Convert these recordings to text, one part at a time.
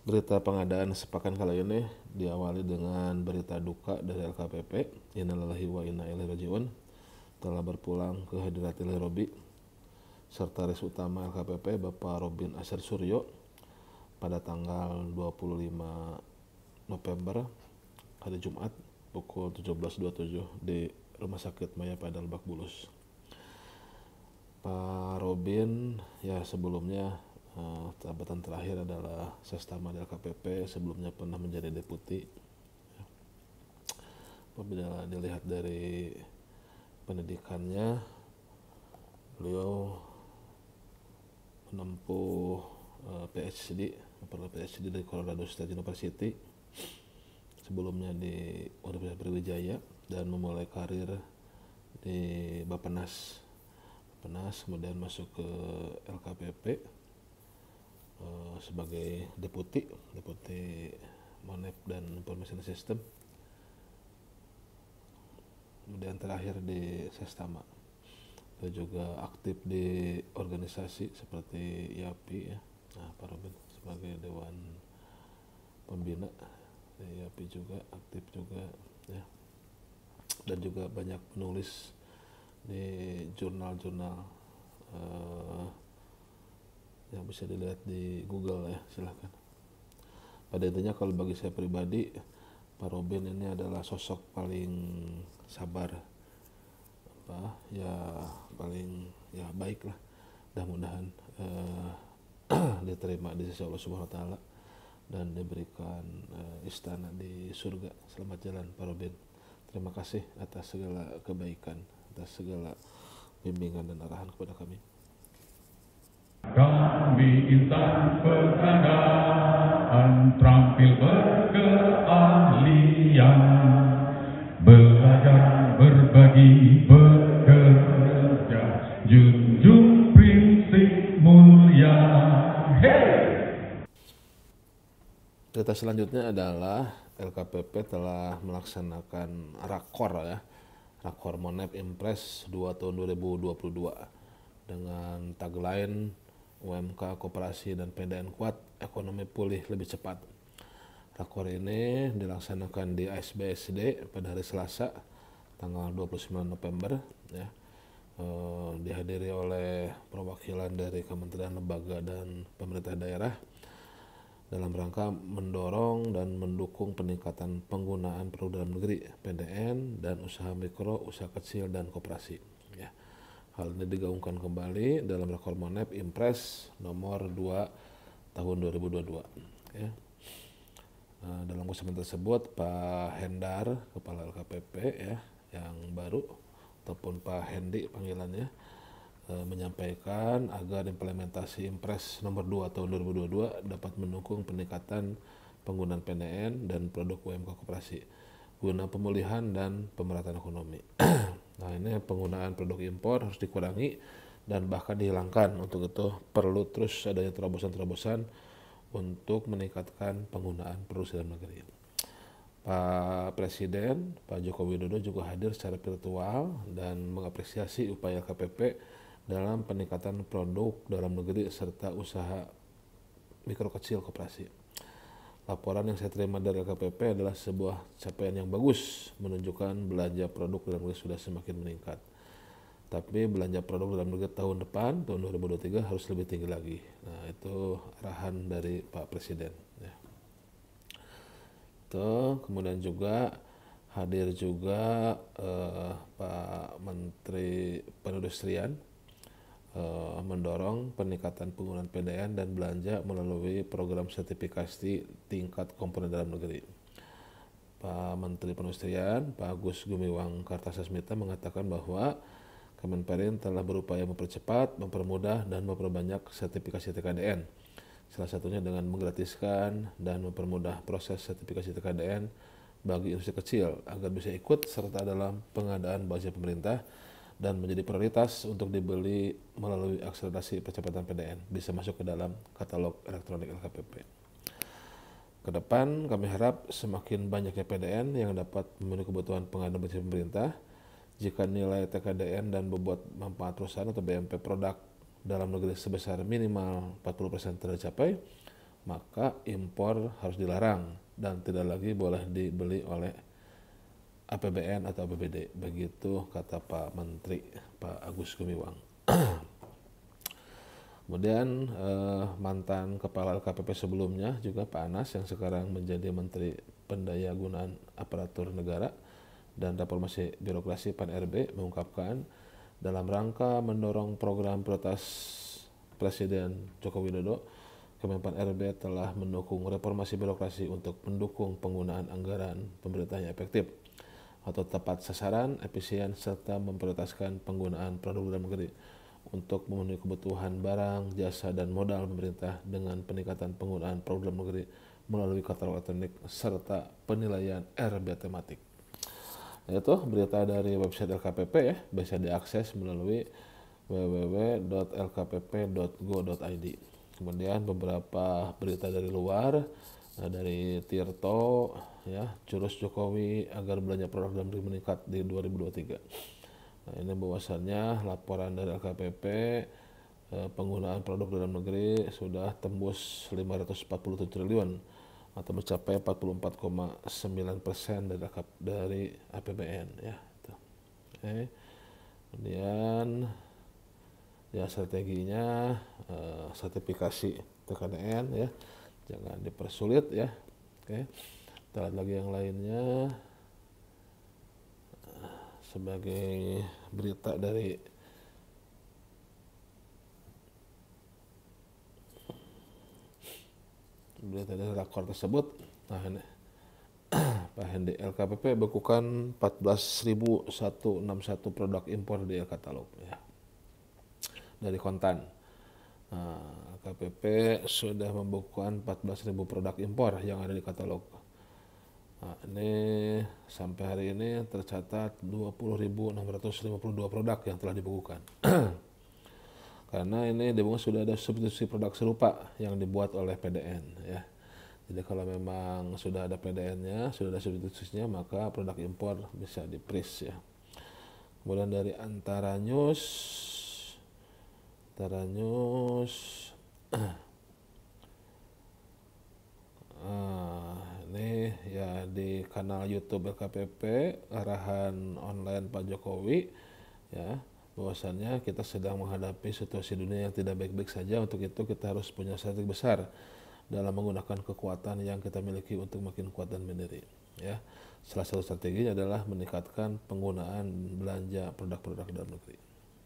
Berita pengadaan sepekan kali ini diawali dengan berita duka dari LKPP. Innalillahi wa inna ilaihi raji'un. Telah berpulang ke hadirat ilahi Robi Sekretaris Utama LKPP Bapak Robin Asyar Suryo pada tanggal 25 November hari Jumat pukul 17.27 di Rumah Sakit Maya pada Lebak Bulus. Pak Robin ya sebelumnya jabatan terakhir adalah Sestama di LKPP, sebelumnya pernah menjadi deputi. Apabila dilihat dari pendidikannya, beliau menempuh PhD dari Colorado State University, sebelumnya di Universitas Brawijaya, dan memulai karir di Bappenas, kemudian masuk ke LKPP sebagai deputi Monep dan Information System, kemudian terakhir di Sestama. Dia juga aktif di organisasi seperti YAPI ya. Nah, Pak Robin sebagai Dewan Pembina di YAPI juga aktif juga ya, dan juga banyak menulis di jurnal-jurnal yang bisa dilihat di Google ya, silahkan. Pada intinya kalau bagi saya pribadi, Pak Robin ini adalah sosok paling sabar, paling baik lah. Mudah-mudahan diterima di sisi Allah Subhanahu Wa Taala dan diberikan istana di surga. Selamat jalan Pak Robin. Terima kasih atas segala kebaikan, atas segala bimbingan dan arahan kepada kami. Kami insan pertandaan terampil berkeahlian, belajar, berbagi, bekerja, junjung prinsip mulia. Berita selanjutnya adalah LKPP telah melaksanakan Rakor Monep Impres 2 tahun 2022 dengan tagline UMK, Koperasi, dan PDN kuat, ekonomi pulih lebih cepat. Rakor ini dilaksanakan di ASBSD pada hari Selasa tanggal 29 November ya. Dihadiri oleh perwakilan dari kementerian, lembaga, dan pemerintah daerah dalam rangka mendorong dan mendukung peningkatan penggunaan produk dalam negeri, PDN, dan usaha mikro, usaha kecil, dan koperasi ya. Hal ini digaungkan kembali dalam Rakor Monep Impres nomor 2 tahun 2022 ya. Dalam kesempatan tersebut Pak Hendar, Kepala LKPP ya, yang baru, ataupun Pak Hendi panggilannya, menyampaikan agar implementasi Impres nomor 2 tahun 2022 dapat mendukung peningkatan penggunaan PDN dan produk UMK koperasi guna pemulihan dan pemerataan ekonomi. Nah, ini penggunaan produk impor harus dikurangi dan bahkan dihilangkan. Untuk itu perlu terus adanya terobosan-terobosan untuk meningkatkan penggunaan produksi dalam negeri. Pak Presiden, Pak Joko Widodo juga hadir secara virtual dan mengapresiasi upaya LKPP dalam peningkatan produk dalam negeri serta usaha mikro kecil koperasi. Laporan yang saya terima dari LKPP adalah sebuah capaian yang bagus, menunjukkan belanja produk dalam negeri sudah semakin meningkat. Tapi belanja produk dalam negeri tahun depan, tahun 2023 harus lebih tinggi lagi. Nah, itu arahan dari Pak Presiden ya. Kemudian juga hadir juga Pak Menteri Perindustrian, mendorong peningkatan penggunaan PDN dan belanja melalui program sertifikasi tingkat komponen dalam negeri. Pak Menteri Perindustrian, Pak Agus Gumiwang Kartasasmita, mengatakan bahwa Kemenperin telah berupaya mempercepat, mempermudah, dan memperbanyak sertifikasi TKDN. Salah satunya dengan menggratiskan dan mempermudah proses sertifikasi TKDN bagi industri kecil agar bisa ikut serta dalam pengadaan bazar pemerintah dan menjadi prioritas untuk dibeli melalui akselerasi percepatan PDN, bisa masuk ke dalam katalog elektronik LKPP. Ke depan kami harap semakin banyaknya PDN yang dapat memenuhi kebutuhan pengadaan bazar pemerintah. Jika nilai TKDN dan bobot manfaat perusahaan atau BMP produk dalam negeri sebesar minimal 40% tercapai, maka impor harus dilarang dan tidak lagi boleh dibeli oleh APBN atau APBD. Begitu kata Pak Menteri, Pak Agus Gumiwang. Kemudian mantan kepala LKPP sebelumnya juga Pak Anas yang sekarang menjadi Menteri Pendayagunaan Aparatur Negara dan Reformasi Birokrasi PAN-RB mengungkapkan dalam rangka mendorong program prioritas Presiden Joko Widodo, Kemenpan RB telah mendukung reformasi birokrasi untuk mendukung penggunaan anggaran pemerintah yang efektif atau tepat sasaran, efisien, serta memprioritaskan penggunaan produk dalam negeri untuk memenuhi kebutuhan barang, jasa, dan modal pemerintah dengan peningkatan penggunaan produk dalam negeri melalui katalog elektronik serta penilaian RB tematik. Itu berita dari website LKPP ya, bisa diakses melalui www.lkpp.go.id. Kemudian beberapa berita dari luar, dari Tirto ya, jurus Jokowi agar belanja produk dalam negeri meningkat di 2023. Nah, ini bahwasannya laporan dari LKPP penggunaan produk dalam negeri sudah tembus 547 triliun atau mencapai 44,9% dari APBN ya. Oke. Kemudian ya strateginya sertifikasi TKDN ya, jangan dipersulit ya. Oke. Kita lihat lagi yang lainnya sebagai berita dari rakor tersebut. Nah ini Pak Hendi, LKPP bekukan 14.161 produk impor di katalog ya, dari Kontan. Nah, LKPP sudah membekukan 14.000 produk impor yang ada di katalog. Nah, ini sampai hari ini tercatat 20.652 produk yang telah dibekukan. Karena ini di bawah sudah ada substitusi produk serupa yang dibuat oleh PDN ya. Jadi kalau memang sudah ada PDN-nya, sudah ada substitusinya, maka produk impor bisa di-freeze ya. Kemudian dari Antara News ini ya di kanal YouTube LKPP arahan online Pak Jokowi ya, bahwasannya kita sedang menghadapi situasi dunia yang tidak baik-baik saja. Untuk itu kita harus punya strategi besar dalam menggunakan kekuatan yang kita miliki untuk makin kuat dan mandiri ya. Salah satu strateginya adalah meningkatkan penggunaan belanja produk-produk dalam negeri.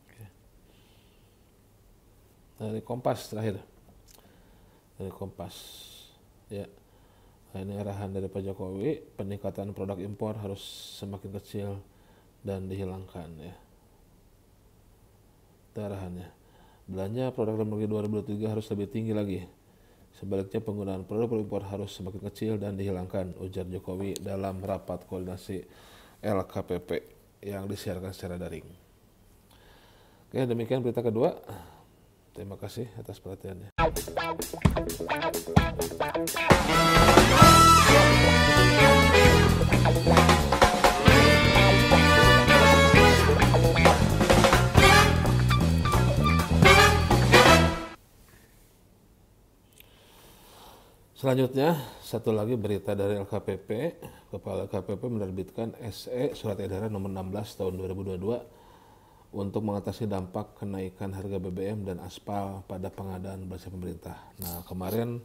Oke. Dari Kompas terakhir, dari Kompas ya. Nah, ini arahan dari Pak Jokowi, peningkatan produk impor harus semakin kecil dan dihilangkan ya. Itu arahannya. Belanja produk dalam negeri 2023 harus lebih tinggi lagi. Sebaliknya penggunaan produk impor harus semakin kecil dan dihilangkan, ujar Jokowi dalam rapat koordinasi LKPP yang disiarkan secara daring. Oke, demikian berita kedua. Terima kasih atas perhatiannya. Selanjutnya, satu lagi berita dari LKPP. Kepala LKPP menerbitkan SE Surat Edaran Nomor 16 Tahun 2022 untuk mengatasi dampak kenaikan harga BBM dan aspal pada pengadaan belanja pemerintah. Nah, kemarin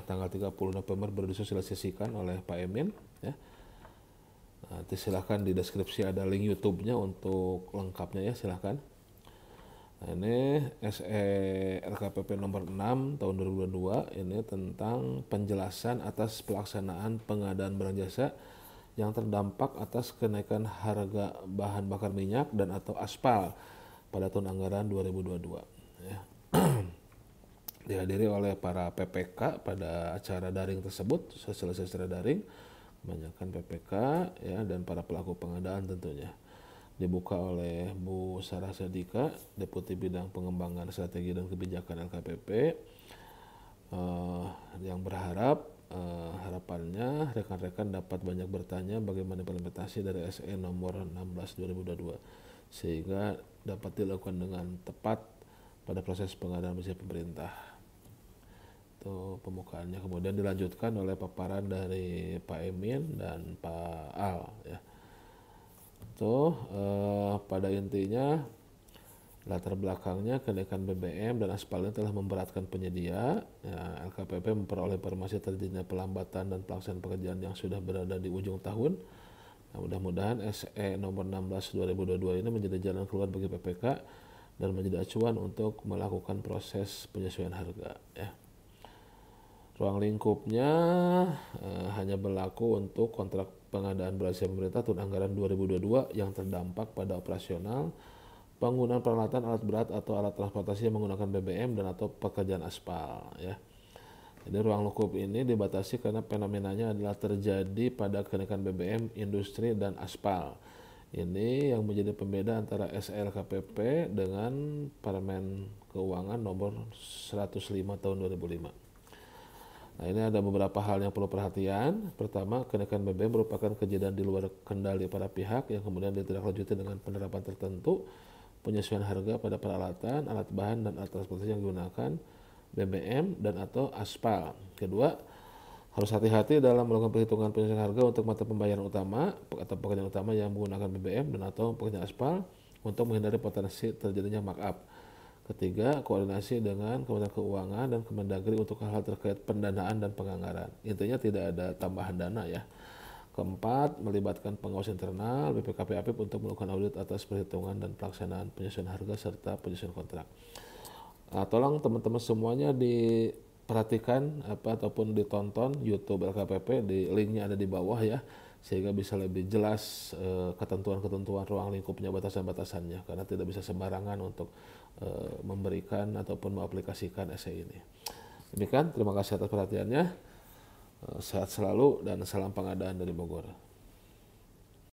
tanggal 30 November baru disosialisasikan oleh Pak Emin ya. Nanti silahkan di deskripsi ada link YouTube-nya untuk lengkapnya ya, silahkan. Nah, ini SE LKPP nomor 6 tahun 2022 ini tentang penjelasan atas pelaksanaan pengadaan barang jasa yang terdampak atas kenaikan harga bahan bakar minyak dan atau aspal pada tahun anggaran 2022 ya. Dihadiri oleh para PPK pada acara daring tersebut, sosialisasi secara daring, kebanyakan PPK ya, dan para pelaku pengadaan tentunya. Dibuka oleh Bu Sarah Sadika, Deputi Bidang Pengembangan Strategi dan Kebijakan LKPP, yang berharap harapannya rekan-rekan dapat banyak bertanya bagaimana implementasi dari SE nomor 16 2022 sehingga dapat dilakukan dengan tepat pada proses pengadaan belanja pemerintah. itu pembukaannya. Kemudian dilanjutkan oleh paparan dari Pak Emin dan Pak Al ya. Itu pada intinya latar belakangnya kenaikan BBM dan aspal ini telah memberatkan penyedia. Ya, LKPP memperoleh informasi terjadinya pelambatan dan pelaksanaan pekerjaan yang sudah berada di ujung tahun. Nah, mudah-mudahan SE nomor 16 2022 ini menjadi jalan keluar bagi PPK dan menjadi acuan untuk melakukan proses penyesuaian harga. Ya. Ruang lingkupnya hanya berlaku untuk kontrak pengadaan beras pemerintah tahun anggaran 2022 yang terdampak pada operasional, penggunaan peralatan alat berat atau alat transportasi yang menggunakan BBM dan atau pekerjaan aspal ya. Jadi ruang lingkup ini dibatasi karena fenomenanya adalah terjadi pada kenaikan BBM, industri dan aspal. Ini yang menjadi pembeda antara SLKPP dengan Permen Keuangan nomor 105 tahun 2005. Nah, ini ada beberapa hal yang perlu perhatian. Pertama, kenaikan BBM merupakan kejadian di luar kendali para pihak yang kemudian ditindaklanjuti dengan penerapan tertentu, penyesuaian harga pada peralatan, alat bahan, dan alat transportasi yang digunakan BBM dan atau aspal. Kedua, harus hati-hati dalam melakukan perhitungan penyesuaian harga untuk mata pembayaran utama atau pekerjaan utama yang menggunakan BBM dan atau pekerjaan aspal untuk menghindari potensi terjadinya markup. Ketiga, koordinasi dengan Kementerian Keuangan dan Kemendagri untuk hal-hal terkait pendanaan dan penganggaran. Intinya tidak ada tambahan dana ya. Keempat, melibatkan pengawas internal BPKP APIP untuk melakukan audit atas perhitungan dan pelaksanaan penyesuaian harga serta penyesuaian kontrak. Nah, tolong teman-teman semuanya diperhatikan ataupun ditonton YouTube LKPP, di linknya ada di bawah ya, sehingga bisa lebih jelas ketentuan-ketentuan ruang lingkupnya, batasan-batasannya, karena tidak bisa sembarangan untuk memberikan ataupun mengaplikasikan SE ini. Demikian, terima kasih atas perhatiannya. Sehat selalu dan salam pengadaan dari Bogor.